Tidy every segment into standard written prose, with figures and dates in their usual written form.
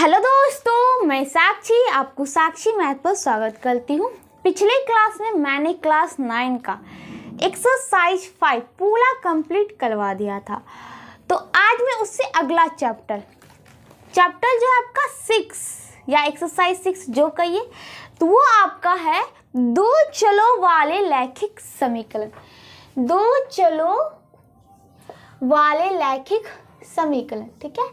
Hello दोस्तों, मैं साक्षी आपको साक्षी मैथ पर स्वागत करती हूँ। पिछले क्लास में मैंने क्लास 9 का एक्सरसाइज 5 पूरा कंप्लीट करवा दिया था। तो आज मैं उससे अगला चैप्टर जो है आपका 6 या एक्सरसाइज 6 जो कहिए, तो वो आपका है दो चलों वाले रैखिक समीकरण। दो चलों वाले रैखिक समीकरण, ठीक है।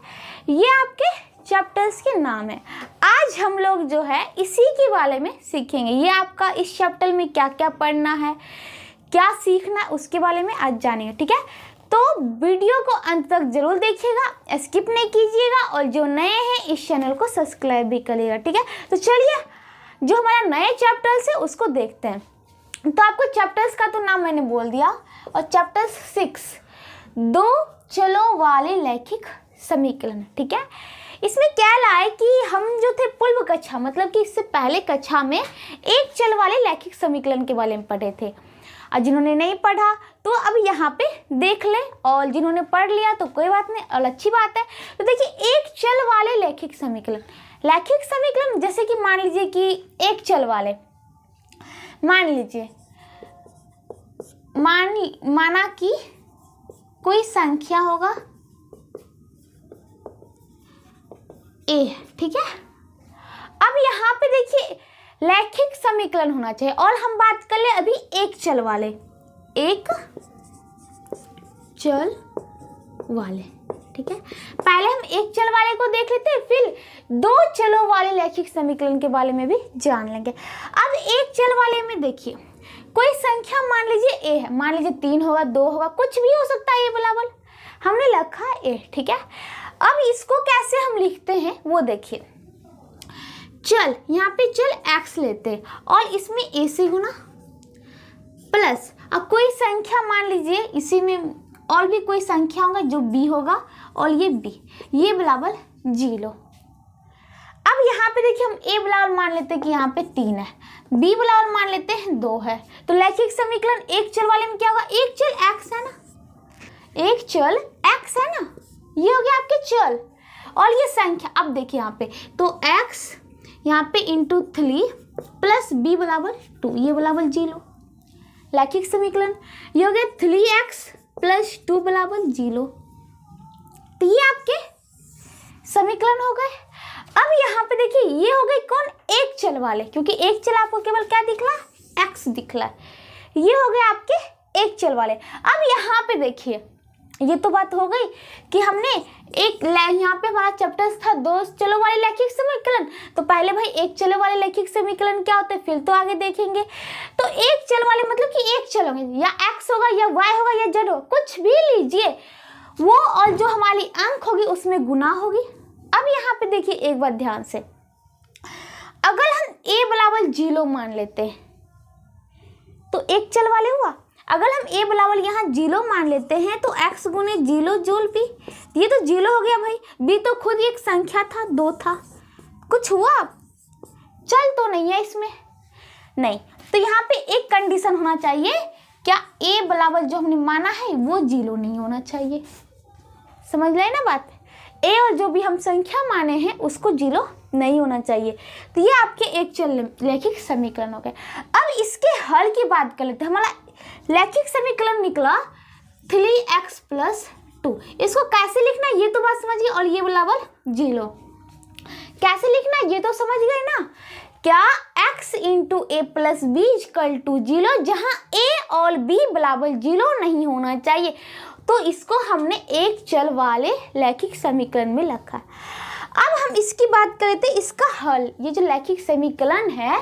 ये आपके चैप्टर्स के नाम है। आज हम लोग जो है इसी के बारे में सीखेंगे। ये आपका इस चैप्टर में क्या क्या पढ़ना है, क्या सीखना है, उसके बारे में आज जानेंगे, ठीक है। तो वीडियो को अंत तक जरूर देखिएगा, स्किप नहीं कीजिएगा, और जो नए हैं इस चैनल को सब्सक्राइब भी करिएगा, ठीक है। तो चलिए जो हमारा नए चैप्टर्स है उसको देखते हैं। तो आपको चैप्टर्स का तो नाम मैंने बोल दिया, और चैप्टर 6 दो चलों वाले रैखिक समीकरण, ठीक है। इसमें क्या लाए कि हम जो थे पूर्व कक्षा, मतलब कि इससे पहले कक्षा में एक चल वाले रैखिक समीकरण के बारे में पढ़े थे। और जिन्होंने नहीं पढ़ा तो अब यहाँ पे देख ले, और जिन्होंने पढ़ लिया तो कोई बात नहीं, और अच्छी बात है। तो देखिए, एक चल वाले रैखिक समीकरण जैसे कि मान लीजिए कि एक चल वाले, मान लीजिए माना कि कोई संख्या होगा ए, ठीक है। अब यहाँ पे देखिए रैखिक समीकरण होना चाहिए, और हम बात कर ले अभी एक चल वाले, ठीक है। पहले हम एक चल वाले को देख लेते हैं, फिर दो चलों वाले रैखिक समीकरण के बारे में भी जान लेंगे। अब एक चल वाले में देखिए कोई संख्या मान लीजिए ए है, मान लीजिए 3 होगा, 2 होगा, कुछ भी हो सकता है, ये बराबर हमने रखा ए, ठीक है। अब इसको कैसे हम लिखते हैं वो देखिए। चल, यहाँ पे चल x लेते हैं और इसमें a से गुना प्लस, अब कोई संख्या मान लीजिए इसी में और भी कोई संख्या होगा जो b होगा, और ये b, ये बराबर 0। अब यहाँ पे देखिए हम a बराबर मान लेते हैं कि यहाँ पे 3 है, b बराबर मान लेते हैं 2 है। तो रैखिक समीकरण एक चल वाले में क्या होगा, एक चल x है ना, एक चल x है ना, ये हो गया आपके चल, और ये संख्या। अब देखिए यहाँ पे तो x यहाँ पे इंटू 3 प्लस b बराबर 2, ये बराबर 0। रैखिक समीकरण ये हो गया 3x प्लस 2 बराबर 0। तो ये आपके समीकरण हो गए। अब यहाँ पे देखिए ये हो गए कौन, एक चल वाले, क्योंकि एक चल आपको केवल क्या दिख रहा है, x दिख रहा है। ये हो गए आपके एक चल वाले। अब यहाँ पे देखिए ये तो बात हो गई कि हमने यहाँ पे हमारा चैप्टर था दो चलों वाले रैखिक समीकरण। तो पहले भाई एक चलों वाले रैखिक समीकरण क्या होते हैं, फिर तो आगे देखेंगे। तो एक चल वाले मतलब कि एक चल होंगे, या x होगा या y होगा या z होगा, कुछ भी लीजिए वो, और जो हमारी अंक होगी उसमें गुना होगी। अब यहाँ पे देखिए एक बार ध्यान से, अगर हम a बराबर 0 मान लेते हैं तो एक चल वाले हुआ। अगर हम a बराबर यहाँ 0 मान लेते हैं तो x गुने 0 जोल p, ये तो 0 हो गया भाई। b तो खुद एक संख्या था, 2 था, कुछ हुआ, चल तो नहीं है इसमें, नहीं। तो यहाँ पे एक कंडीशन होना चाहिए, क्या a बराबर जो हमने माना है वो 0 नहीं होना चाहिए। समझ रहे ना बात, a और जो भी हम संख्या माने हैं उसको 0 नहीं होना चाहिए। तो ये आपके एक चल रैखिक समीकरण हो गए। अब इसके हल की बात कर लेते हैं। हमारा रैखिक समीकरण निकला 3x प्लस 2। इसको कैसे लिखना है ये तो बात समझिए, और ये बराबर 0 कैसे लिखना है ये तो समझ गए ना। क्या x into A plus B equal to 0, जहाँ a और b बराबर 0 नहीं होना चाहिए। तो इसको हमने एक चल वाले रैखिक समीकरण में रखा। अब हम इसकी बात करें तो इसका हल, ये जो रैखिक समीकरण है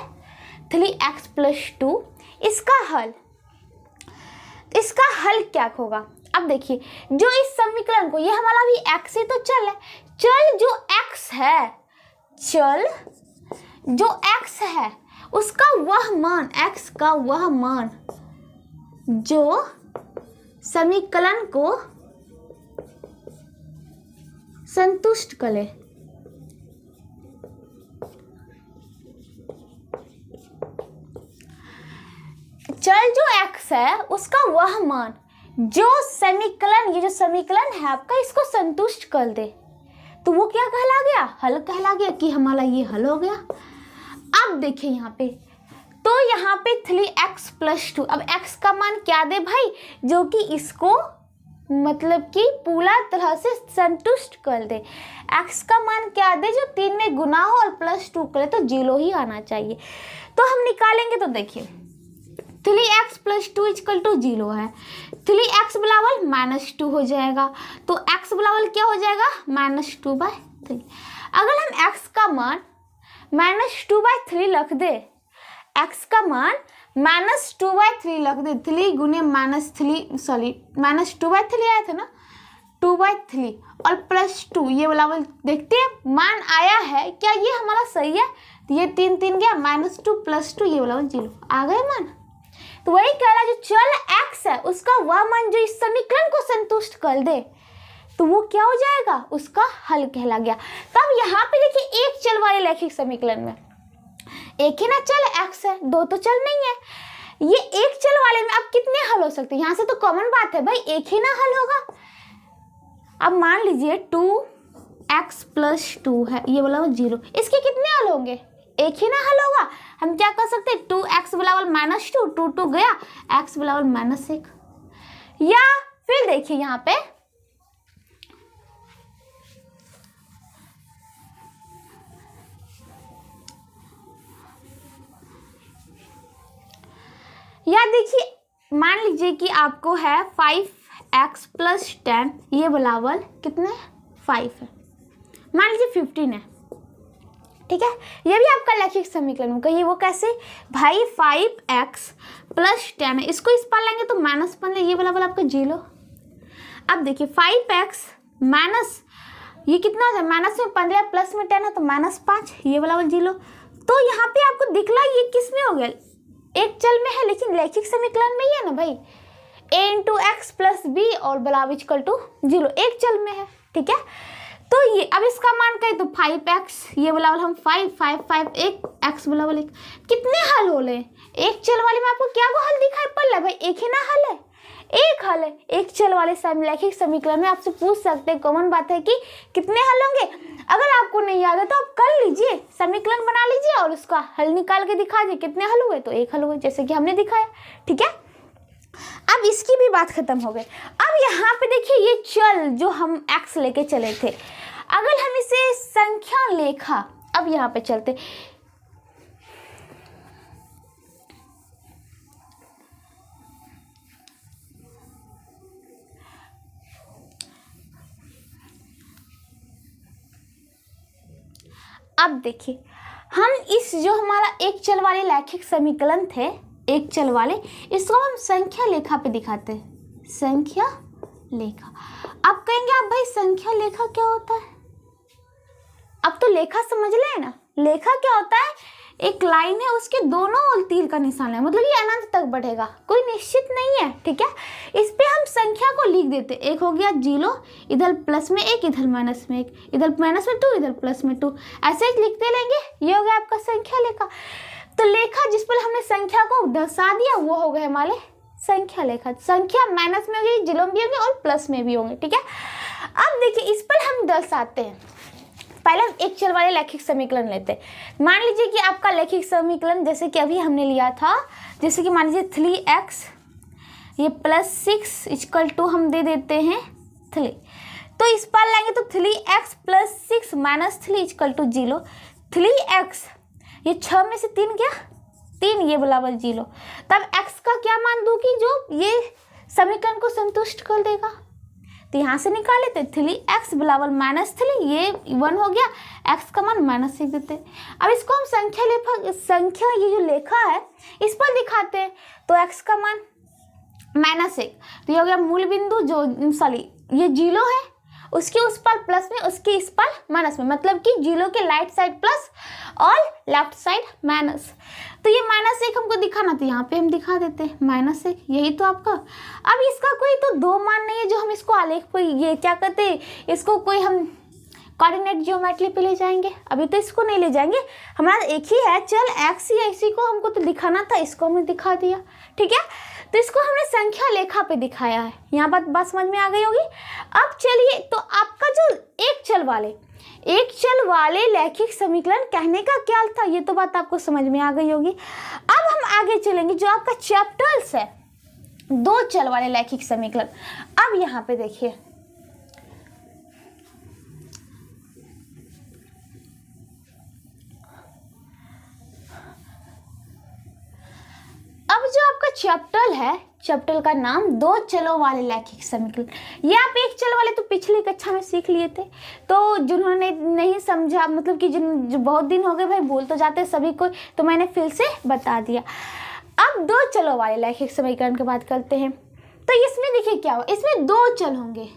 3x प्लस 2, इसका हल क्या होगा। अब देखिए जो इस समीकरण को, ये हमारा भी x ही तो चल है, चल जो x है, चल जो x है उसका वह मान, x का वह मान जो समीकरण को संतुष्ट करे। चल जो x है उसका वह मान जो समीकरण, ये जो समीकरण है आपका, इसको संतुष्ट कर दे। तो वो क्या कहला गया, हल कहला गया कि हमारा ये हल हो गया। अब देखिए यहाँ पे, तो यहाँ पे 3x + 2, अब x का मान क्या दे भाई, जो कि इसको मतलब कि पूरा तरह से संतुष्ट कर दे। x का मान क्या दे, जो 3 में गुना हो और +2 करे, तो 0 ही आना चाहिए। तो हम निकालेंगे तो देखिए 3x + 2 = 0 है, 3x बराबर -2 हो जाएगा, तो x बराबर क्या हो जाएगा, -2/3। अगर हम x का मान -2/3 रख दे, x का मान -2/3 रख दे, 3 गुने -2/3 आया था ना, 2/3 और +2 ये वाला देखते हैं मान आया है क्या, ये हमारा सही है। तो ये 3 गया, -2 + 2 ये वाला 0 आ गए मान। तो वही कह रहा है जो चल x है उसका वह मान जो इस समीकरण को संतुष्ट कर दे, तो वो क्या हो जाएगा, उसका हल कहला गया। तब यहाँ पे देखिए एक चल वाले रैखिक समीकरण में एक ही ना चल x है, दो तो चल नहीं है। ये एक चल वाले में अब कितने हल हो सकते हैं, यहाँ से तो कॉमन बात है भाई, एक ही ना हल होगा। अब मान लीजिए 2x + 2 है, ये वाला 0, इसके कितने हल होंगे, एक ही ना हल होगा। हम क्या कर सकते हैं, 2x बराबर -2, 2 गया, x बराबर -1। या फिर देखिए यहाँ पे या देखिए मान लीजिए कि आपको है 5x + 10, ये बराबर कितने 5 है, मान लीजिए 15 है, ठीक है। ये भी आपका रैखिक समीकरण होगा। ये वो कैसे भाई, 5x + 10 है, इसको इस पार लाएंगे तो -15, ये बराबर आपका 0। अब देखिए 5x माइनस ये कितना हो जाए, माइनस में 15 प्लस में 10 है तो -5, ये बराबर 0। तो यहाँ पे आपको दिखला ये किस में हो गया, एक चल में है लेकिन रैखिक समीकरण में ही है ना भाई, a × x + b और बराबर = 0, एक चल में है, ठीक है। तो ये अब इसका मान कहें तो 5x, ये बराबर हम 5 1 x बराबर 1, कितने हल हो ले, एक चल वाले में आपको क्या को हल दिखाई पड़ रहा है भाई, एक ही ना हल है, एक हल है। एक चल वाले रैखिक समीकरण में आपसे पूछ सकते हैं, कॉमन बात है कि कितने हल होंगे। अगर आपको नहीं याद है तो आप कर लीजिए, समीकरण बना लीजिए और उसका हल निकाल के दिखा दीजिए, कितने हल हुए, तो एक हल हुए, जैसे कि हमने दिखाया, ठीक है। अब इसकी भी बात खत्म हो गई। अब यहाँ पे देखिए ये चल जो हम x लेके चले थे, अगर हम इसे संख्या लेखा, अब यहाँ पे चलते, अब देखिए हम इस जो हमारा एक चल वाले रैखिक समीकरण थे, एक चल वाले, इसको हम संख्या लेखा पे दिखाते हैं, संख्या लेखा। अब कहेंगे आप भाई संख्या लेखा क्या होता है, अब तो लेखा समझ ले ना, लेखा क्या होता है, एक लाइन है उसके दोनों ओर तीर का निशान है, मतलब ये अनंत तक बढ़ेगा, कोई निश्चित नहीं है, ठीक है। इस पे हम संख्या को लिख देते, एक हो गया 0, इधर प्लस में 1, इधर माइनस में 1, इधर माइनस में 2, इधर प्लस में 2, ऐसे ही लिखते रहेंगे। ये हो गया आपका संख्या लेखा। तो लेखा जिस पर हमने संख्या को दर्शा दिया वो हो गए हमारे संख्या लेखा। संख्या माइनस में होगी, जीरो में भी होंगे और प्लस में भी होंगे, ठीक है। अब देखिए इस पर हम दर्शाते हैं, पहले हम एक चल वाले रैखिक समीकरण लेते हैं। मान लीजिए कि आपका रैखिक समीकरण जैसे कि अभी हमने लिया था, जैसे कि मान लीजिए 3x ये +6 = हम दे देते हैं 3, तो इस पर लाएंगे तो 3x + 6 - 3 = 0। 3x ये 6 में से 3 गया, 3, ये बराबर 0। तब x का क्या मान दूँ कि जो ये समीकरण को संतुष्ट कर देगा, तो यहाँ से निकाल लेते 3x बराबर -3, ये 1 हो गया, x का मान -1 देते। अब इसको हम संख्या ये जो लेखा है इस पर दिखाते हैं, तो x का मान -1, तो ये हो गया मूल बिंदु, जो ये 0 है उसके उस पर प्लस में, उसके इस पर माइनस में, मतलब कि 0 के राइट साइड प्लस और लेफ्ट साइड माइनस। तो ये -1 हमको दिखाना, तो यहाँ पे हम दिखा देते हैं -1, यही तो आपका। अब इसका कोई तो दो मान नहीं है जो हम इसको आलेख पर, ये क्या कहते हैं इसको, कोई हम कोऑर्डिनेट ज्योमेट्री पे ले जाएंगे, अभी तो इसको नहीं ले जाएंगे, हमारा एक ही है चल x, इसी को हमको तो दिखाना था, इसको हमने दिखा दिया, ठीक है। तो इसको हमने संख्या लेखा पे दिखाया है, यहाँ बात समझ में आ गई होगी। अब चलिए, तो आपका जो एक चल वाले एक चल वाले रैखिक समीकरण कहने का क्या अर्थ था, ये तो बात आपको समझ में आ गई होगी। अब हम आगे चलेंगे, जो आपका चैप्टर्स है दो चल वाले रैखिक समीकरण। अब यहाँ पे देखिए, अब जो आपका चैप्टर है, चैप्टर का नाम दो चलों वाले रैखिक समीकरण। ये आप एक चल वाले तो पिछली कक्षा में सीख लिए थे, तो जिन्होंने नहीं समझा, मतलब कि जो बहुत दिन हो गए भाई, भूल तो जाते सभी को, तो मैंने फिर से बता दिया। अब दो चलों वाले रैखिक समीकरण की बात करते हैं। तो इसमें देखिए क्या हो, इसमें दो चल होंगे,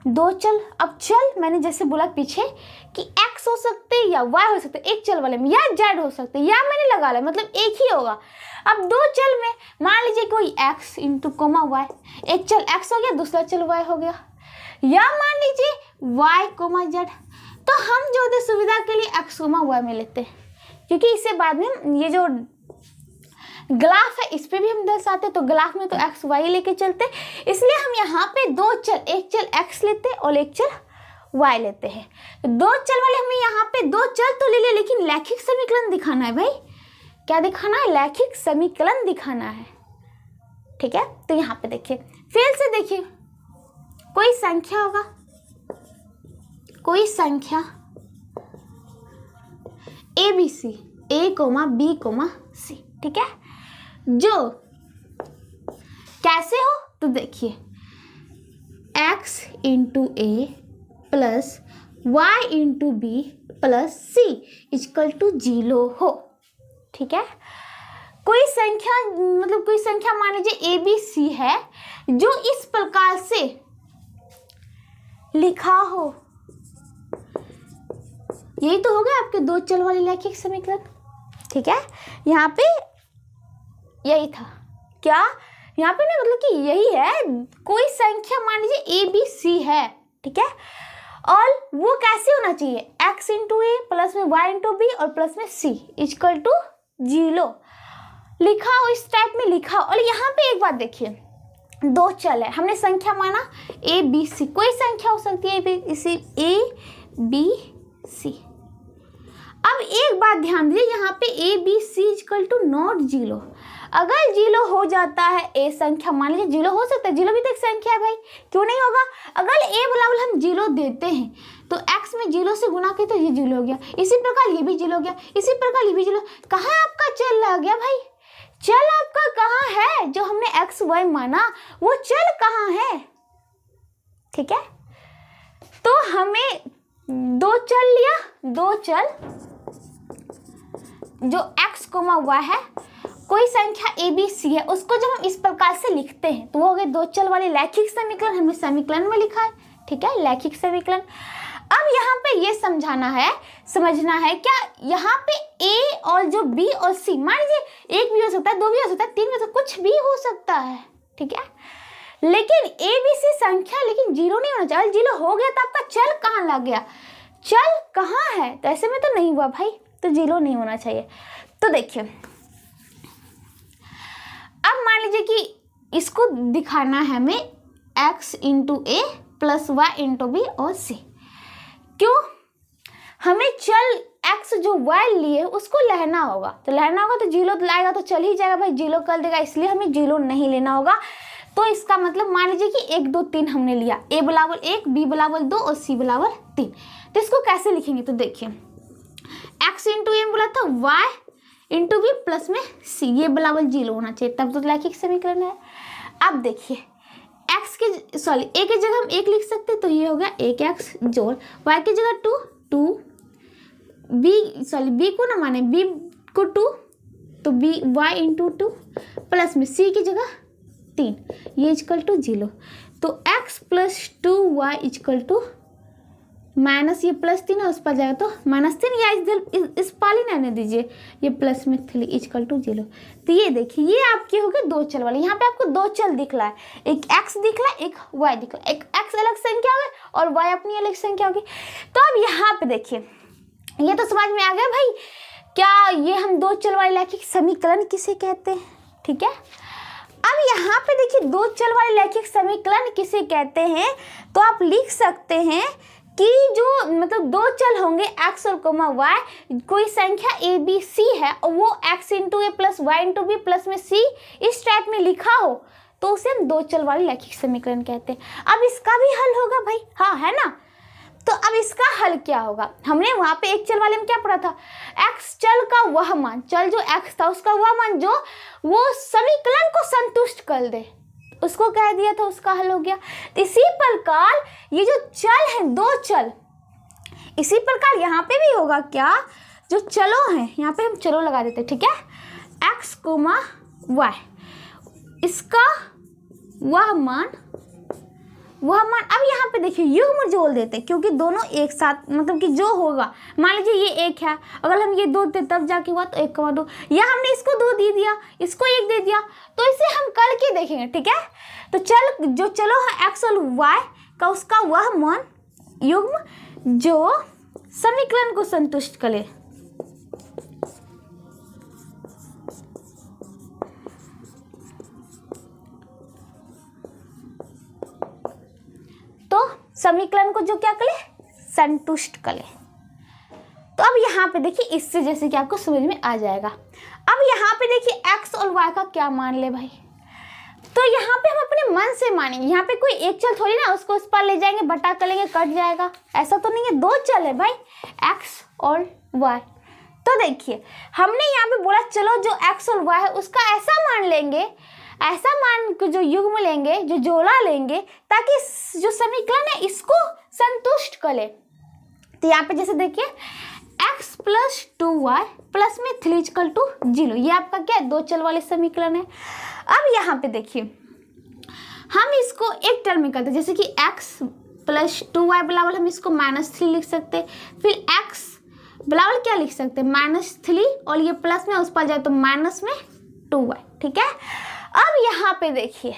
दो चल। अब चल मैंने जैसे बोला पीछे कि x हो सकते या y हो सकते, एक चल वाले में, या z हो सकते, या मैंने लगा लिया, मतलब एक ही होगा। अब दो चल में मान लीजिए कोई x इंटू कोमा y, एक चल x हो गया, दूसरा चल y हो गया, या मान लीजिए y कोमा z। तो हम जो होते सुविधा के लिए x कोमा y में लेते हैं, क्योंकि इससे बाद में ये जो ग्राफ है इस पे भी हम दर्शाते, तो ग्राफ में तो एक्स वाई लेके चलते, इसलिए हम यहाँ पे दो चल, एक चल x लेते हैं और एक चल y लेते हैं। तो दो चल वाले हमें यहाँ पे दो चल तो ले ले, लेकिन रैखिक समीकरण दिखाना है भाई। क्या दिखाना है? रैखिक समीकरण दिखाना है, ठीक है। तो यहाँ पे देखिए, फिर से देखिए, कोई संख्या होगा, कोई संख्या A B C, A comma B comma C, ठीक है, जो कैसे हो तो देखिए x into A plus Y into B plus C equal to 0 हो, ठीक है। कोई संख्या, मतलब कोई संख्या मान लीजिए ए बी सी है, जो इस प्रकार से लिखा हो, यही तो हो गया आपके दो चल वाले रैखिक समीकरण, ठीक है। यहाँ पे यही था क्या, यहाँ पे ना, मतलब कि यही है, कोई संख्या मान लीजिए ए बी सी है, ठीक है, और वो कैसे होना चाहिए, x इंटू ए प्लस में y इंटू बी और प्लस में c इक्वल टू 0 लिखा हो, इस टाइप में लिखा हो। और यहाँ पे एक बात देखिए, दो चल है, हमने संख्या माना ए बी सी, कोई संख्या हो सकती है ए बी सी। अब एक बात ध्यान दीजिए, यहाँ पे A B C equal to not 0। अगर 0 हो जाता है, ए संख्या मान लीजिए 0 हो सकता है, 0 भी तो एक संख्या है भाई, क्यों नहीं होगा। अगर ए बराबर हम 0 देते हैं तो x में 0 से गुणा किया तो ये 0 हो गया, इसी प्रकार ये भी 0 हो गया, इसी प्रकार ये भी 0। कहाँ आपका चल रह गया भाई, चल आपका कहाँ है, जो हमने x y माना वो चल कहाँ है, ठीक है। तो हमें दो चल लिया, दो चल जो x कोमा y है, कोई संख्या ए बी सी है, उसको जब हम इस प्रकार से लिखते हैं तो वो हो गए दो चल वाले रैखिक समीकरण, हमने समीकरण में लिखा है, ठीक है, रैखिक समीकरण। अब यहाँ पे ये समझना है क्या, यहाँ पे ए और जो बी और सी, मान लीजिए एक भी हो सकता है, दो भी हो सकता है, तीन भी हो सकता है, कुछ भी हो सकता है, ठीक है, लेकिन ए बी सी संख्या, लेकिन 0 नहीं होना चाहिए। 0 हो गया तो आपका चल कहाँ लग गया, चल कहाँ है, तो ऐसे में तो नहीं हुआ भाई, तो 0 नहीं होना चाहिए। तो देखिए, अब मान लीजिए कि इसको दिखाना है हमें x into A plus Y into B और सी। क्यों, हमें चल x जो y लिए उसको लेना होगा, तो लेना होगा तो 0 लाएगा तो चल ही जाएगा भाई, 0 कर देगा, इसलिए हमें 0 नहीं लेना होगा। तो इसका मतलब मान लीजिए कि 1 2 3 हमने लिया, a बराबर 1, b बराबर 2 और c बराबर 3। तो इसको कैसे लिखेंगे, तो देखिए x इंटू ए बोला था, y इंटू बी प्लस में सी, ये बराबर 0 होना चाहिए, तब तो रैखिक समीकरण है। अब देखिए x के a की जगह हम 1 लिख सकते हैं, तो ये हो गया 1x जोड़ y की जगह 2 b को ना माने b को 2, तो b y इंटू 2 प्लस में c की जगह 3, ये इक्वल टू 0। तो x plus 2y equal to minus, ये प्लस 3 है, उस पर जाएगा तो -3, या इस पाली रहने दीजिए, ये प्लस में 3 इक्वल टू 0। तो ये देखिए, ये आपके हो गए दो चल वाले। यहाँ पे आपको दो चल दिख रहा है, एक x दिख रहा है, एक y दिख रहा है, एक x अलग संख्या होगी और y अपनी अलग संख्या होगी। तो अब यहाँ पे देखिए, ये तो समझ में आ गया भाई, क्या ये हम दो चल वाले रैखिक समीकरण किसे कहते हैं, ठीक है। अब यहाँ पे देखिए, दो चल वाले रैखिक समीकरण किसे कहते हैं, तो आप लिख सकते हैं कि जो मतलब दो चल होंगे x और कोमा y, कोई संख्या a b c है और वो x into A plus Y into B plus में c इस टाइप में लिखा हो तो उसे हम दो चल वाली रैखिक समीकरण कहते हैं। अब इसका भी हल होगा भाई, हाँ है ना। तो अब इसका हल क्या होगा, हमने वहां पे एक चल वाले में क्या पढ़ा था, x चल का वह मान, चल जो x था उसका वह मान जो वो समीकरण को संतुष्ट कर दे, उसको कह दिया था, उसका हल हो गया। इसी प्रकार ये जो चल है दो चल, इसी प्रकार यहाँ पे भी होगा क्या, जो चलो हैं यहाँ पे हम चलो लगा देते, ठीक है, x कोमा y, इसका वह मान अब यहाँ पे देखिए युग्म जोड़ देते क्योंकि दोनों एक साथ मतलब कि जो होगा, मान लीजिए ये एक है, अगर हम ये दो देते तब जाके हुआ तो 1,2, या हमने इसको 2 दे दिया इसको 1 दे दिया, तो इसे हम करके देखेंगे, ठीक है। तो चल जो चलो है x और y का उसका वह मान युग्म जो समीकरण को संतुष्ट करे। तो समीकरण को जो क्या करे, संतुष्ट करे। तो अब यहाँ पे देखिए इससे जैसे कि आपको समझ में आ जाएगा। अब यहाँ पे देखिए x और y का क्या मान ले भाई, तो यहाँ पे हम अपने मन से मानेंगे, यहाँ पे कोई एक चल थोड़ी ना उसको उस पर ले जाएंगे बटा कर लेंगे कट जाएगा, ऐसा तो नहीं है, दो चल है भाई x और y। तो देखिए हमने यहाँ पे बोला चलो जो x और y है उसका ऐसा मान लेंगे, ऐसा मान को जो युग्म लेंगे, जो जोड़ा लेंगे ताकि जो समीकरण है इसको संतुष्ट करे। तो यहाँ पे जैसे देखिए x प्लस 2y प्लस में 3 = 0, ये आपका क्या है, दो चल वाले समीकरण है। अब यहाँ पे देखिए हम इसको एक टर्म में करते हैं, जैसे कि x प्लस 2y बराबर हम इसको -3 लिख सकते हैं, फिर x बराबर क्या लिख सकते हैं -3 और ये प्लस में उस पर जाए तो माइनस में 2y, ठीक है। अब यहाँ पे देखिए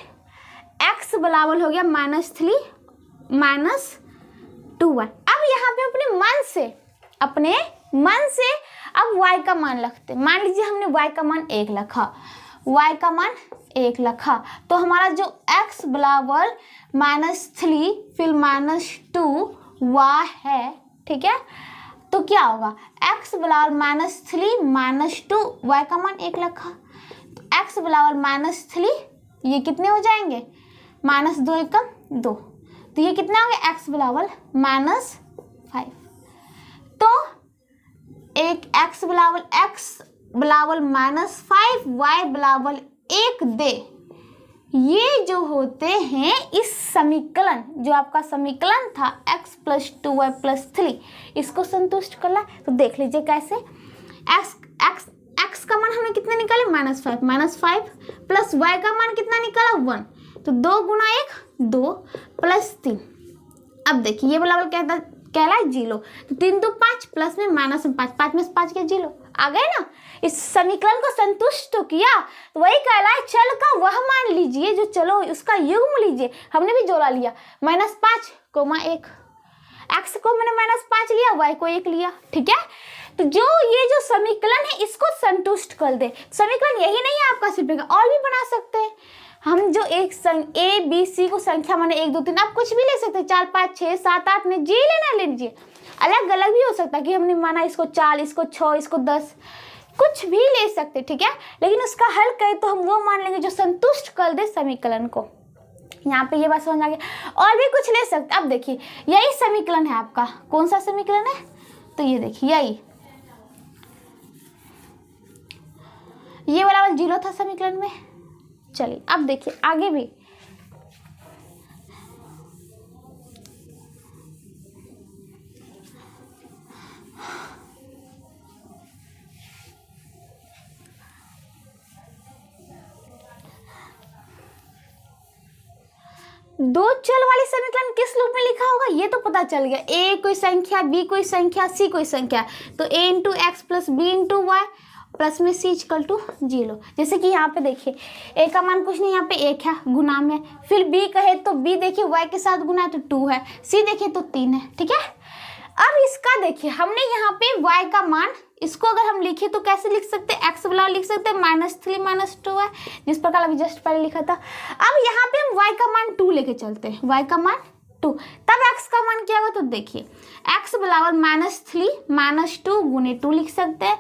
x बराबर हो गया -3 -2y। अब यहाँ पे अपने मन से अब y का मान रखते, मान लीजिए हमने y का मान 1 रखा, y का मान 1 रखा, तो हमारा जो x बराबर -3 फिर -2y है, ठीक है। तो क्या होगा x बराबर -3 -2, y का मान 1 रखा, x बराबर -3, ये कितने हो जाएंगे -2 एकम 2, तो ये कितना हो गया x बराबर -5। तो एक x बराबर -5 y बराबर 1 दे, ये जो होते हैं इस समीकरण, जो आपका समीकरण था x प्लस 2y प्लस 3, इसको संतुष्ट करना। तो देख लीजिए कैसे, x का मान हमने कितना निकाले -5 प्लस y का मान कितना निकाला 1, तो 2 गुना 1 2 प्लस 3। अब देखिए ये बराबर कहला है 0, तो 3 तो 5 प्लस में -5, 5 में से 5 के 0 आ गए ना। इस समीकरण को संतुष्ट तो किया, तो वही कहला है चल का वह मान लीजिए जो चलो उसका युग्म लीजिए, हमने भी जोड़ा लिया -5 कोमा 1, x को मैंने -5 लिया, y को 1 लिया, ठीक है। तो जो ये जो समीकरण है इसको संतुष्ट कर दे। समीकरण यही नहीं है आपका सिर्फ, और भी बना सकते हैं हम, जो एक a b c को संख्या माने 1 2 3 आप कुछ भी ले सकते हैं, 4 5 6 7 8 में जी लेना ले लीजिए, अलग अलग भी हो सकता है कि हमने माना इसको 4 इसको 6 इसको 10, कुछ भी ले सकते, ठीक है। लेकिन उसका हल करें तो हम वो मान लेंगे जो संतुष्ट कर दे समीकरण को। यहाँ पे ये बात समझ आ गया, और भी कुछ ले सकते। अब देखिए यही समीकरण है आपका, कौन सा समीकरण है, तो ये देखिए यही, ये बराबर 0 था समीकरण में। चलिए अब देखिए आगे भी, दो चल वाले समीकरण किस रूप में लिखा होगा ये तो पता चल गया, a कोई संख्या, b कोई संख्या, c कोई संख्या, तो a into X plus b into Y plus में c = 0। जैसे कि यहाँ पे देखिए a का मान कुछ नहीं, यहाँ पे 1 है गुना में, फिर b कहे तो b देखिए y के साथ गुना है तो 2 है, c देखिए तो 3 है, ठीक है। अब इसका देखिए हमने यहाँ पे y का मान, इसको अगर हम लिखे तो कैसे लिख सकते हैं, x वाला लिख सकते हैं -3 -2 है, जिस प्रकार अभी जस्ट पहले लिखा था। अब यहाँ पे हम y का मान 2 लेके चलते हैं, y का मान 2 2, तब x का मान क्या होगा? तो देखिए x बराबर -3 -2 गुने 2 लिख सकते हैं।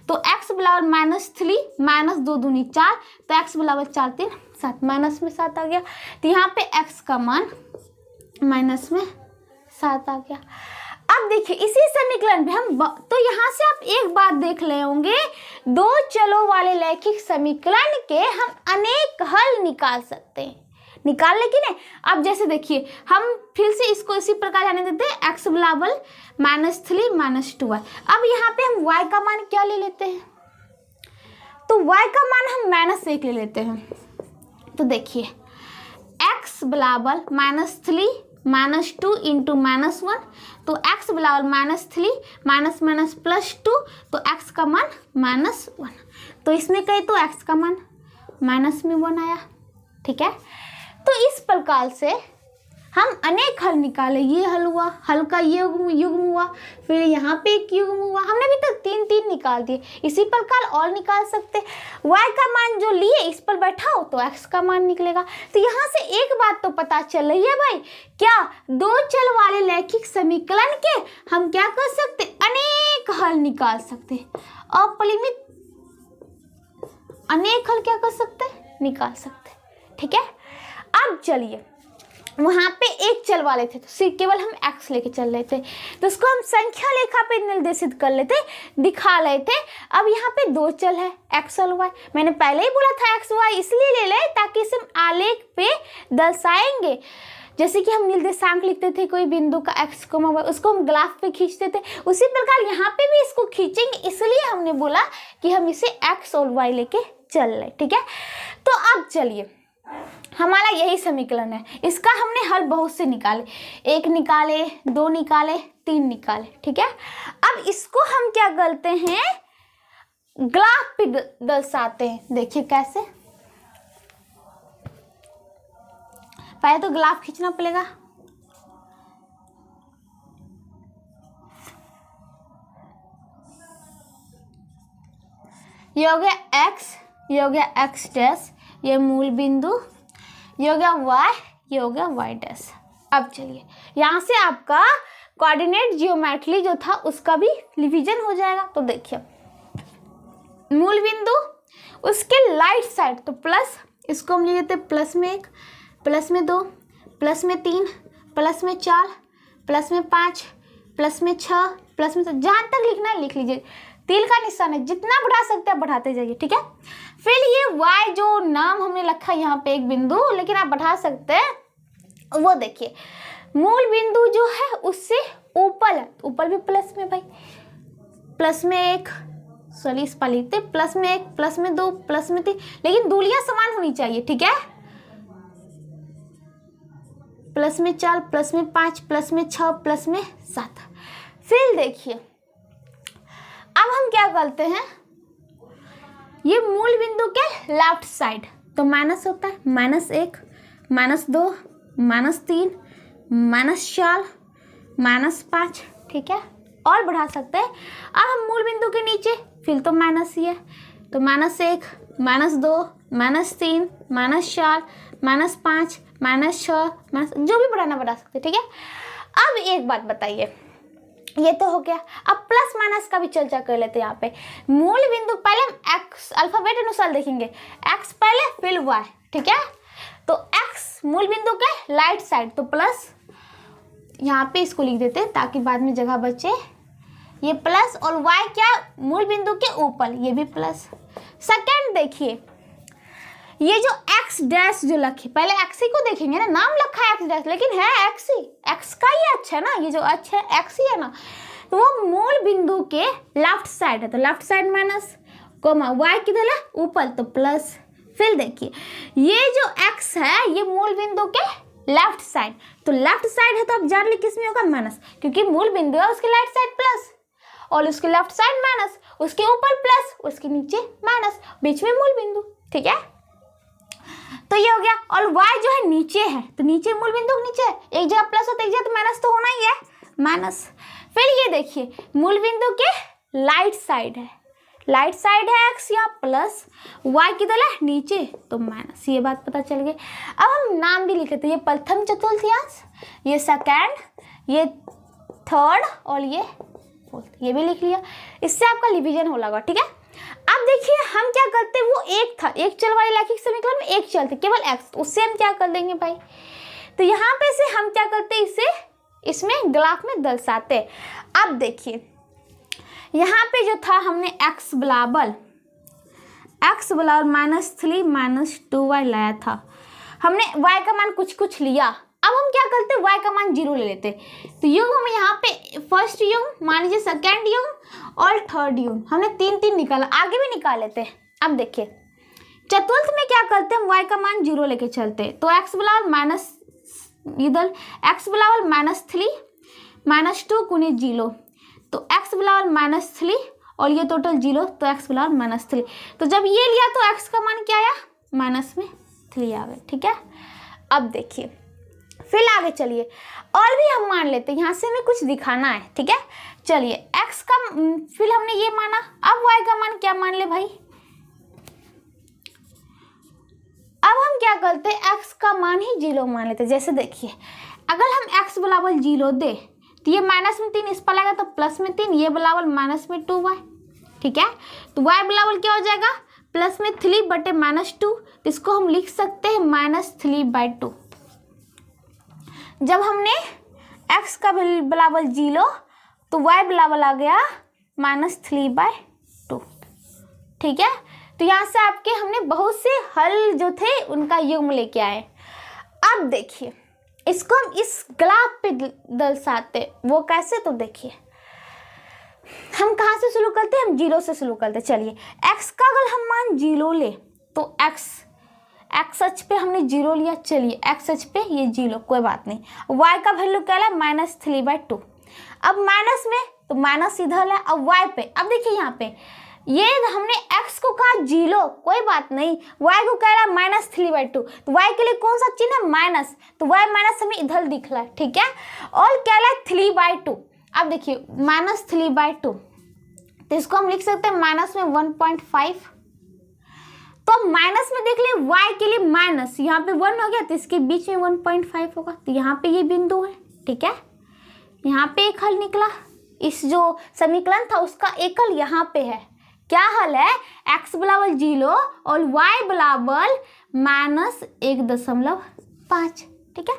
तो x बराबर -3 -2 दूनी 4, तो x बराबर 4 3 7, माइनस में 7 आ गया। तो यहाँ पे x का मान माइनस में 7 आ गया। अब देखिए इसी समीकरण में हम तो यहाँ से आप एक बात देख रहे होंगे, दो चलों वाले रैखिक समीकरण के हम अनेक हल निकाल सकते हैं। निकाल लेकिन नहीं। अब जैसे देखिए हम फिर से इसको इसी प्रकार जाने देते हैं, x बराबर -3 -2y। अब यहाँ पे हम y का मान क्या ले लेते हैं? तो y का मान हम -1 ले लेते हैं। तो देखिए x बराबर -3 -2 इंटू -1, तो x बराबर -3 +2, तो x का मान -1। तो इसमें कहीं तो x का मान -1 आया, ठीक है। तो इस प्रकार से हम अनेक हल निकाले। ये हल हुआ, हल का ये युग्म हुआ, फिर यहाँ पे एक युग्म हुआ। हमने अभी तक 3 निकाल दिए, इसी प्रकार और निकाल सकते। y का मान जो लिए इस पर बैठाओ तो x का मान निकलेगा। तो यहाँ से एक बात तो पता चल रही है भाई, क्या दो चल वाले रैखिक समीकरण के हम क्या कर सकते? अनेक हल निकाल सकते। अपरिमित अनेक हल क्या कर सकते? निकाल सकते, ठीक है। अब चलिए वहां पे एक चल वाले थे तो केवल हम x लेके चल रहे थे, तो उसको हम संख्या रेखा पे निर्देशित कर लेते, दिखा रहे थे। अब यहाँ पे दो चल है x और y। मैंने पहले ही बोला था x y इसलिए ले ले ताकि इसे हम आलेख पे दर्शाएंगे। जैसे कि हम निर्देशांक लिखते थे कोई बिंदु का x, y, उसको हम ग्राफ पे खींचते थे, उसी प्रकार यहाँ पे भी इसको खींचेंगे। इसलिए हमने बोला कि हम इसे x और y लेके चल रहे, ठीक है। तो अब चलिए हमारा यही समीकरण है, इसका हमने हल बहुत से निकाले, 1 निकाले, 2 निकाले, 3 निकाले, ठीक है। अब इसको हम क्या करते हैं? ग्राफ पे दर्शाते हैं। देखिए कैसे, पहले तो ग्राफ खींचना पड़ेगा। ये हो गया x, ये हो गया x डैश, ये मूल बिंदु, ये हो गया y, ये हो गया y डैश। अब चलिए यहाँ से आपका कोऑर्डिनेट जियोमेट्री जो था उसका भी रिवीजन हो जाएगा। तो देखिए मूल बिंदु, उसके राइट साइड तो प्लस, इसको हम लिख लेते हैं +1, +2, +3, +4, +5, +6, +7, जहाँ तक लिखना है लिख लीजिए। तिल का निशान है, जितना बढ़ा सकते हैं बढ़ाते जाइए, ठीक है। फिर ये y जो नाम हमने रखा यहाँ पे एक बिंदु, लेकिन आप बढ़ा सकते हैं। वो देखिए मूल बिंदु जो है उससे ऊपर है, ऊपर भी प्लस में भाई, +1, सॉरी इस पर लिखते +1, +2, +3, लेकिन दूरियां समान होनी चाहिए, ठीक है। +4, +5, +6, +7। फिर देखिए अब हम क्या करते हैं, ये मूल बिंदु के लेफ्ट साइड तो माइनस होता है, -1, -2, -3, -4, -5, ठीक है। और बढ़ा सकते हैं। अब हम मूल बिंदु के नीचे फिर तो माइनस ही है, तो -1, -2, -3, -4, -5, -6, जो भी बढ़ाना बढ़ा सकते, ठीक है। अब एक बात बताइए, ये तो हो गया। अब प्लस माइनस का भी चर्चा कर लेते हैं। यहाँ पे मूल बिंदु पहले हम x अल्फाबेट अनुसार देखेंगे, x पहले फिर y, ठीक है। तो x मूल बिंदु के राइट साइड तो प्लस, यहाँ पे इसको लिख देते हैं ताकि बाद में जगह बचे। ये प्लस और y क्या मूल बिंदु के ऊपर, ये भी प्लस। सेकेंड देखिए ये जो x डैश जो लखे, पहले x ही को देखेंगे ना, नाम लिखा है x डैश लेकिन है x ही, x का ही अच्छा है ना, ये जो अच्छा है x ही है ना। तो वो मूल बिंदु के लेफ्ट साइड है, तो left side minus, comma y किधर है ऊपर तो प्लस। फिर देखिए ये जो x है ये मूल बिंदु के लेफ्ट साइड, तो लेफ्ट साइड है तो अब जान ली किसमें होगा माइनस, क्योंकि मूल बिंदु है उसके राइट साइड प्लस और उसके लेफ्ट साइड माइनस, उसके ऊपर प्लस, उसके नीचे माइनस, बीच में मूल बिंदु, ठीक है। तो ये हो गया। और y जो है नीचे है, तो नीचे मूल बिंदु नीचे है, एक जगह प्लस होता है एक जगह माइनस तो होना ही है, माइनस। फिर ये देखिए मूल बिंदु के राइट साइड है, राइट साइड है x या प्लस, y किधर है नीचे तो माइनस, ये बात पता चल गई। अब हम नाम भी लिख लेते हैं, ये प्रथम चतुर्थांश, ये सेकंड, ये थर्ड और ये फोर्थ, ये भी लिख लिया। इससे आपका रिवीजन हो लगा, ठीक है। अब देखिए हम क्या करते हैं, वो एक था, एक चल वाले रैखिक समीकरण में एक चल थे केवल x, उससे हम क्या कर देंगे भाई, तो यहाँ पे से हम क्या करते हैं, इसे इसमें ग्राफ में दर्शाते। अब देखिए यहाँ पे जो था हमने x बराबर -3 -2y लाया था, हमने y का मान कुछ लिया। अब हम क्या करते हैं, y का मान 0 ले लेते। तो युग्म में यहाँ पे फर्स्ट युग्म, मान लीजिए सेकेंड युग्म और थर्ड युग्म, हमने 3 निकाला, आगे भी निकाल लेते हैं। अब देखिए चतुर्थ में क्या करते हैं, हम y का मान 0 लेके चलते हैं। तो x बराबर -3 गुने 0, तो x बराबर -3 और ये टोटल 0, तो x बराबर -3। तो जब ये लिया तो x का मान क्या आया, -3 आ गया, ठीक है। अब देखिए फिर आगे चलिए और भी हम मान लेते हैं, यहाँ से हमें कुछ दिखाना है, ठीक है। चलिए x का फिर हमने ये माना, अब y का मान क्या मान ले भाई, अब हम क्या करते हैं, x का मान ही 0 मान लेते हैं। जैसे देखिए अगर हम x बराबर 0 दे तो ये -3 इस पर आएगा तो +3, ये बराबर -2y, ठीक है। तो y बराबर क्या हो जाएगा, +3 बटे -2, तो इसको हम लिख सकते हैं -3/2। जब हमने x का बराबर 0 तो y बराबर आ गया -3/2, ठीक है। तो यहाँ से आपके हमने बहुत से हल जो थे उनका युग्म लेके आए। अब देखिए इसको हम इस ग्राफ पे दर्शाते, वो कैसे, तो देखिए हम कहाँ से शुरू करते हैं, हम 0 से शुरू करते हैं। चलिए x का अगर हम मान 0 ले तो x अक्ष पे हमने 0 लिया, चलिए x अक्ष पे ये 0, कोई बात नहीं। y का वैल्यू क्या है, -3/2। अब माइनस में तो माइनस इधर है, अब y पे, अब देखिए यहाँ पे ये हमने x को कहा 0, कोई बात नहीं, y को कह रहा है -3/2, तो y के लिए कौन सा चिन्ह है, माइनस, तो y माइनस हमें इधर दिख रहा है, ठीक है। और क्या है 3/2, अब देखिए -3/2, तो इसको हम लिख सकते हैं माइनस में 1.5। तो माइनस में देख ले y के लिए माइनस, यहाँ पे 1 हो गया तो इसके बीच में 1.5 होगा, तो यहाँ पे ये बिंदु है, ठीक है। यहाँ पे एक हल निकला, इस जो समीकरण था उसका एक हल यहाँ पे है। क्या हल है, x बराबर 0 और y बराबर -1.5, ठीक है।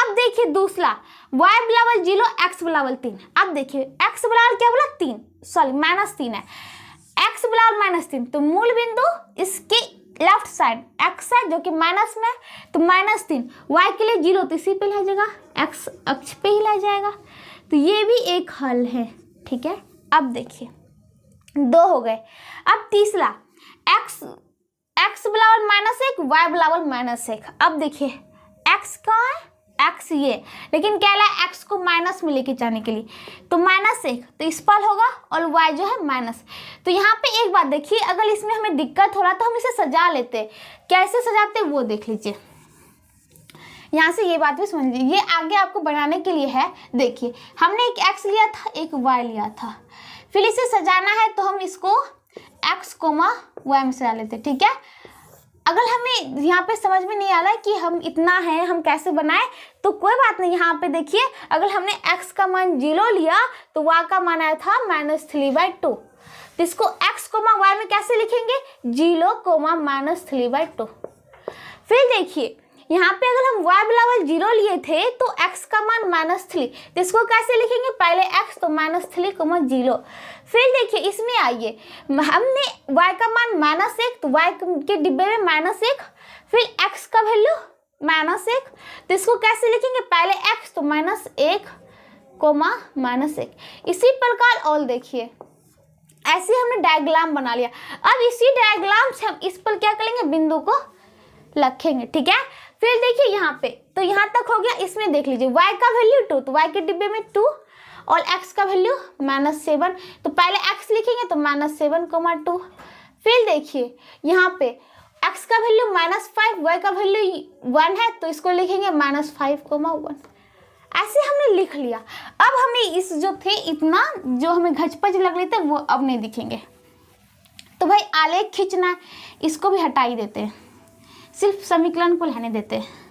अब देखिए दूसरा, y बराबर 0 x बराबर 3। अब देखिए x बराबर क्या बोला, 3, सॉरी -3 है, x बराबर -3, तो मूल बिंदु इसके लेफ्ट साइड x है जो कि माइनस में, तो -3, y के लिए 0 तो इसी पे ला जाएगा, x अक्ष पे ही ला जाएगा, तो ये भी एक हल है, ठीक है। अब देखिए 2 हो गए। अब तीसरा x बराबर -1, y बराबर -1। अब देखिए x का है, x ये, लेकिन क्या है x को माइनस में लेके जाने के लिए, तो -1 तो इस पर होगा और y जो है माइनस। तो यहाँ पे एक बात देखिए, अगर इसमें हमें दिक्कत हो रहा तो हम इसे सजा लेते, कैसे सजाते वो देख लीजिए। यहाँ से ये बात भी समझ लीजिए, ये आगे आपको बनाने के लिए है। देखिए हमने एक x लिया था, एक y लिया था, फिर इसे सजाना है तो हम इसको x, y में सजा लेते, ठीक है। अगर हमें यहाँ पे समझ में नहीं आ रहा है कि हम इतना है हम कैसे बनाए, तो कोई बात नहीं, यहाँ पे देखिए अगर हमने x का मान 0 लिया तो y का मान आया था -3/2, तो इसको x, y में कैसे लिखेंगे, 0, -3/2। फिर देखिए यहाँ पे अगर हम y बराबर 0 लिए थे तो x का मान -3, तो इसको कैसे लिखेंगे, पहले x तो -3, 0। फिर देखिए इसमें आइए, हमने y का मान -1, तो y के डिब्बे में -1, फिर x का वैल्यू -1, तो इसको कैसे लिखेंगे, पहले x तो -1, -1। इसी प्रकार और देखिए ऐसे हमने डायग्राम बना लिया। अब इसी डायग्राम से हम इस पर क्या करेंगे, बिंदु को रखेंगे, ठीक है। फिर देखिए यहाँ पे, तो यहाँ तक हो गया। इसमें देख लीजिए y का वैल्यू 2, तो y के डिब्बे में 2 और x का वैल्यू -7, तो पहले x लिखेंगे तो -7, 2। फिर देखिए यहाँ पे x का वैल्यू -5, y का वैल्यू 1 है, तो इसको लिखेंगे -5, 1। ऐसे हमने लिख लिया। अब हमें इस जो थे इतना जो हमें घचपच लग रहे थे वो अब नहीं दिखेंगे, तो भाई आलेख खींचना है, इसको भी हटा ही देते हैं, सिर्फ समीकरण को रहने देते हैं।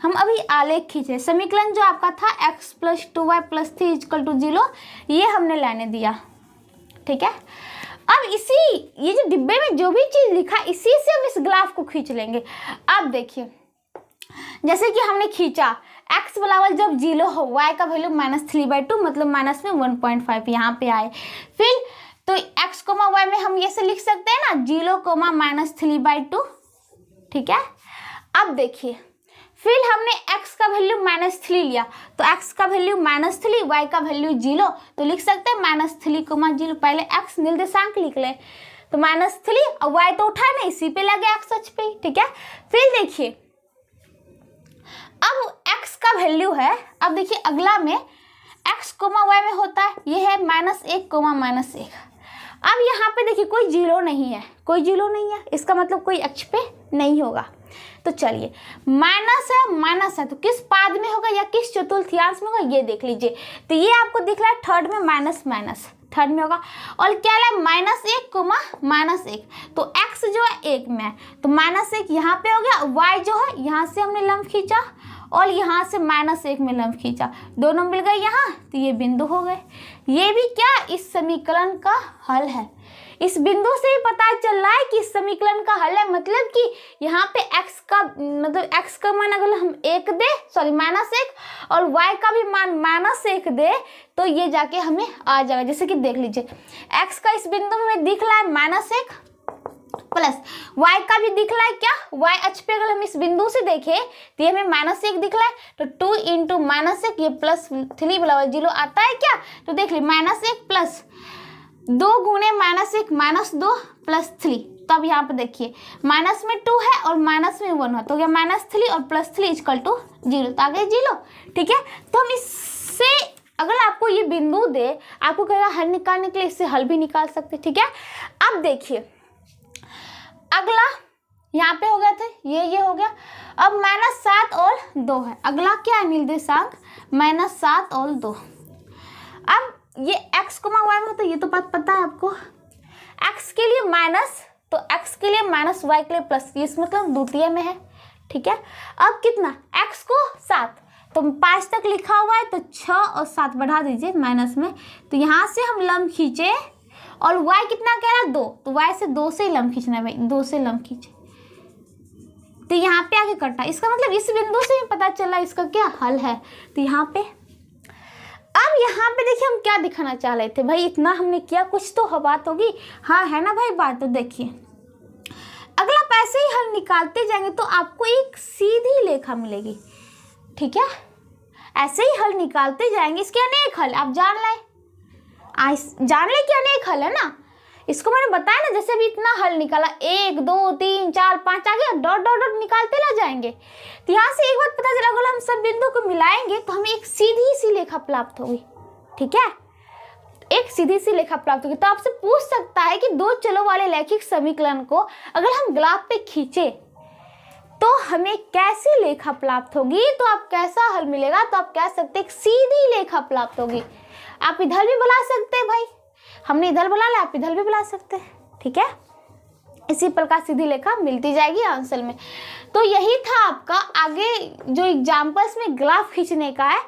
हम अभी आलेख खींचे, समीकरण जो आपका था x + 2y + 3 = 0, ये हमने लेने दिया। ठीक है, अब ये जो डिब्बे में जो भी चीज़ लिखा इसी से हम इस ग्राफ को खींच लेंगे। अब देखिए, जैसे कि हमने खींचा x बराबर जब 0 हो, y का वैल्यू -3/2 मतलब माइनस में 1.5 यहाँ पे आए। फिर तो x, y में हम ये से लिख सकते हैं ना 0, -3/2। ठीक है, अब देखिए, फिर हमने x का वैल्यू -3 लिया, तो x का वैल्यू -3, y का वैल्यू 0, तो लिख सकते हैं -3, 0। पहले x निर्देशांक लिख ले, तो -3 और y तो उठा ना, इसी पे लगे x अक्ष पे। ठीक है, फिर देखिए अब x का वैल्यू है, अब देखिए अगला में x, y में होता है, ये है -1, -1। अब यहाँ पे देखिए कोई 0 नहीं है, कोई 0 नहीं है, इसका मतलब कोई अक्ष पे नहीं होगा। तो चलिए, माइनस है तो किस पाद में होगा या किस चतुर्थांश में होगा ये देख लीजिए। तो ये आपको दिख रहा है थर्ड में, माइनस थर्ड में होगा। और क्या है, -1, -1, तो x जो है 1 में है, तो -1 यहाँ पे हो गया। y जो है यहाँ से हमने लंब खींचा और यहाँ से -1 में लंब खींचा, दोनों मिल गए यहाँ, तो ये बिंदु हो गए। ये भी क्या इस समीकरण का हल है। इस बिंदु से ही पता चल रहा है कि इस समीकरण का हल है, मतलब कि यहाँ पे x का मान अगर हम 1 दे, सॉरी -1, और y का भी मान -1 दे, तो ये जाके हमें आ जाएगा। जैसे कि देख लीजिए, x का इस बिंदु में दिख रहा है -1 प्लस y का भी दिख रहा है क्या, y अक्ष पे अगर हम इस बिंदु से देखें तो ये हमें -1 दिख रहा है, तो 2 × -1 ये +3 बराबर 0 आता है क्या। तो देख ली, -1 प्लस 2 गुणे -1 -2 + 3, तो अब यहाँ पे देखिए माइनस में 2 है और माइनस में 1 है, तो क्या -3 और +3 = 0, तो आ गए 0। ठीक है, तो हम इससे अगर आपको ये बिंदु दे, आपको कहेगा हल निकालने के लिए, इससे हल भी निकाल सकते। ठीक है, अब देखिए अगला यहाँ पे हो गया था, ये हो गया। अब -7 और 2 है, अगला क्या है निर्देशांक -7 और 2। अब ये x, y में होता है, ये तो बात पता है आपको। x के लिए माइनस, तो x के लिए माइनस, y के लिए प्लस, इस मतलब द्वितीय में है। ठीक है, अब कितना, x को 7, तो 5 तक लिखा हुआ है, तो 6 और 7 बढ़ा दीजिए माइनस में, तो यहाँ से हम लंब खींचे और y कितना कह रहा है 2, तो y से 2 से लंब खींचना है भाई, 2 से लंब खींचे, तो यहाँ पे आके कटा। इसका मतलब इस बिंदु से भी पता चला इसका क्या हल है। तो यहाँ पे, अब यहाँ पे देखिए हम क्या दिखाना चाह रहे थे भाई, इतना हमने किया, कुछ तो बात होगी, हाँ है ना भाई बात। तो देखिए अगला पैसे ही हल निकालते जाएंगे तो आपको एक सीधी रेखा मिलेगी। ठीक है, ऐसे ही हल निकालते जाएंगे, इसके अनेक हल आप जान ले कि अनेक हल है ना। इसको मैंने बताया ना, जैसे भी इतना हल निकाला, 1 2 3 4 5 आ गया, डॉट डॉट डॉट निकालते ला जाएंगे। तो यहाँ से एक बात पता चला, अगर हम सब बिंदु को मिलाएंगे तो हमें एक सीधी सी रेखा प्राप्त होगी। ठीक है, एक सीधी सी रेखा प्राप्त होगी। तो आपसे पूछ सकता है कि 2 चलों वाले रैखिक समीकरण को अगर हम ग्राफ पे खींचे तो हमें कैसी रेखा प्राप्त होगी, तो आप कैसा हल मिलेगा, तो आप कह सकते हैं एक सीधी रेखा प्राप्त होगी। आप इधर भी बुला सकते हैं भाई, हमने इधर बुला लिया, आप इधर भी बुला सकते हैं। ठीक है, इसी प्रकार सीधी रेखा मिलती जाएगी आंसर में। तो यही था आपका, आगे जो एग्जाम्पल्स में ग्राफ खींचने का है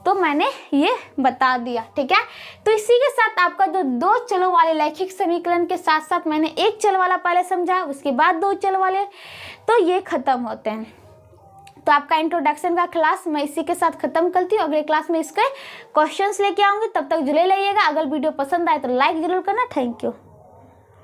तो मैंने ये बता दिया। ठीक है, तो इसी के साथ आपका जो 2 चलों वाले रैखिक समीकरण के साथ साथ मैंने 1 चल वाला पहले समझा, उसके बाद 2 चल वाले, तो ये खत्म होते हैं। तो आपका इंट्रोडक्शन का क्लास मैं इसी के साथ खत्म करती हूँ। अगले क्लास में इसके क्वेश्चंस लेके आऊँगी, तब तक जुड़े रहिएगा। अगर वीडियो पसंद आए तो लाइक जरूर करना। Thank you.